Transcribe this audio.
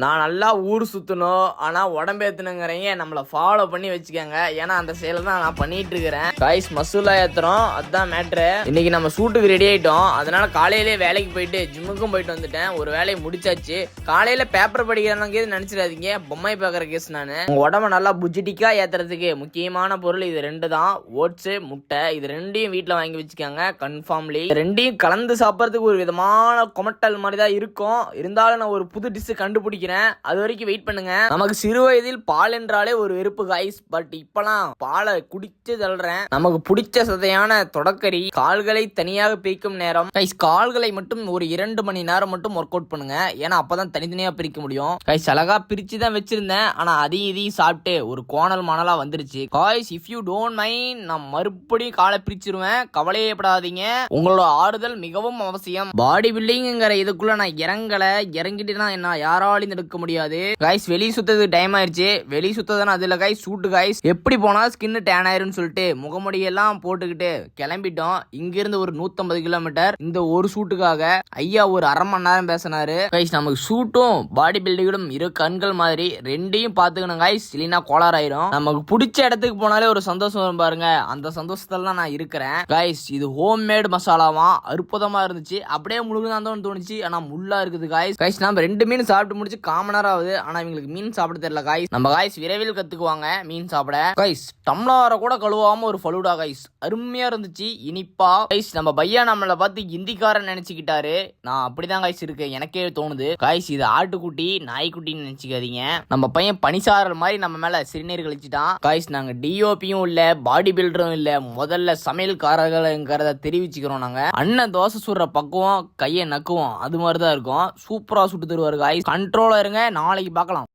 நான் நல்லா ஊர் சுற்றணும், ஆனால் உடம்பேற்றணுங்கிறீங்க நம்மளை ஃபாலோ பண்ணி வச்சுக்கோங்க. ஏன்னா அந்த செயலை தான் நான் பண்ணிட்டு இருக்கிறேன். கைஸ் மசூலா ஏற்றுறோம், அதுதான் மேட்ரு. இன்னைக்கு நம்ம ஷூட்டுக்கு ரெடி ஆகிட்டோம். அதனால காலையிலே வேலைக்கு போயிட்டு ஜிம்முக்கும் போயிட்டு வந்துட்டேன். ஒரு வேலையை முடிச்சாச்சு. காலையில் பேப்பர் படிக்கிறவங்க நினச்சிடாதீங்க, பொம்மை பார்க்குற கேஸ். நான் உங்கள் உடம்ப நல்லா புஜிட்டிக்காக ஏற்றுறதுக்கு முக்கியமான பொருள் இது ரெண்டு தான். ஓட்ஸு, முட்டை, இது ரெண்டையும் வீட்டில் வாங்கி வச்சுக்கோங்க கன்ஃபார்ம்லி. ரெண்டையும் கலந்து சாப்பிட்றதுக்கு ஒரு விதமான கொமட்டல் மாதிரி தான் இருக்கும். இருந்தாலும் நான் ஒரு புது டிஷ் கண்டுபிடிக்கிறேன். அது வரைக்கும் வெயிட் பண்ணுங்க. நமக்கு சிறு வயதில் பால் என்றாலே ஒரு வெறுப்பு காய்ஸ். பட் இப்பெல்லாம் பாலை குடிச்சு தள்ளுறேன். நமக்கு பிடிச்ச சதையான தொடக்கறி, கால்களை தனியாக பிரிக்கும் நேரம் கைஸ். கால்களை மட்டும் ஒரு 2 மணி நேரம் மட்டும் ஒர்க் அவுட் பண்ணுங்க. ஏன்னா அப்பதான் தனித்தனியா பிரிக்க முடியும் கைஸ். அழகா பிரிச்சு தான் வச்சிருந்தேன், ஆனா அதையும் இதையும் சாப்பிட்டு ஒரு கோணல் மணலா வந்துருச்சு guys. If you don't mind, நான் மறுபடியும் காலை பிரிச்சிருவேன். கவலையப்படாதீங்க, உங்களோட ஆறுதல் மிகவும் அவசியம். பாடி பில்டிங்கிற இதுக்குள்ள நான் இறங்கிட்டு என்ன யாராலையும் எடுக்க முடியாது கைஸ். வெளியே சுத்ததுக்கு டைம் ஆயிடுச்சு. வெளியே சுத்ததானே அதுல கைஸ் சூட்டு கைஸ். எப்படி போனா ஸ்கின் டேன் ஆயிரும்னு சொல்லிட்டு முகமுடியெல்லாம் போட்டுக்கிட்டு கிளம்பிட்டோம். இங்கிருந்து ஒரு 150 கிலோமீட்டர் இந்த ஒரு சூட்டுக்காக. ஐயா ஒரு அரை மணி நேரம் பேசினாரு கைஸ். நமக்கு சூட்டும் பாடி பில்டிங்கும் இரு கண்கள் மாதிரி, ரெண்டையும் பாத்துக்கணும் கைஸ். இல்லைன்னா கோளாறாயிரும். நமக்கு பிடிச்ச இடத்துக்கு போனாலே ஒரு சந்தோஷம் வரும் பாருங்க. அந்த சந்தோஷத்துல தான் நான் இருக்கிறேன் கைஸ். இது ஹோம் மேட் மசாலாவா, அற்புதமா இருந்துச்சு. அப்படியே முழுகுதான் தோணுச்சு, ஆனா முள்ளா இருக்குது கைஸ். கைஸ் நம்ம 2 மீன் சாப்பிட்டு முடிச்சு காமனர் ஆகுது. ஆனா இவங்களுக்கு மீன் சாப்பிட தெரியல கைஸ். நம்ம கைஸ் விரைவில் கத்துக்குவாங்க மீன் சாப்பிட கைஸ். டம்ளரை கூட கழுவாம ஒரு ஃபலூடா கைஸ், அருமையா இருந்துச்சு, இனிப்பா கைஸ். நம்ம பையா நம்மளை பார்த்து ஹிந்திக்காரன் நினைச்சுக்கிட்டாரு. நான் அப்படிதான் கைஸ் இருக்கேன், எனக்கே தோணுது கைஸ். இது ஆட்டுக்குட்டி நாய்க்குட்டின்னு நினைச்சுக்காதீங்க. நம்ம பையன் பனிசாரல் மாதிரி நம்ம மேல சிறுநீர் கழிச்சுட்டான் கைஸ். நாங்க டிஓபியும் இல்ல, பாடி பில்டரும் இல்ல, முதல்ல சமையல்காரர்கள்ங்கிறத தெரிவிச்சுக்கிறோம். நாங்க அண்ணன் தோசை சுடுற பக்குவம் கையை நக்குவோம், அது மாதிரிதான் இருக்கும். சூப்பரா சுட்டு தருவாரு கைஸ். கண்ட்ரோலா இருங்க, நாளைக்கு பார்க்கலாம்.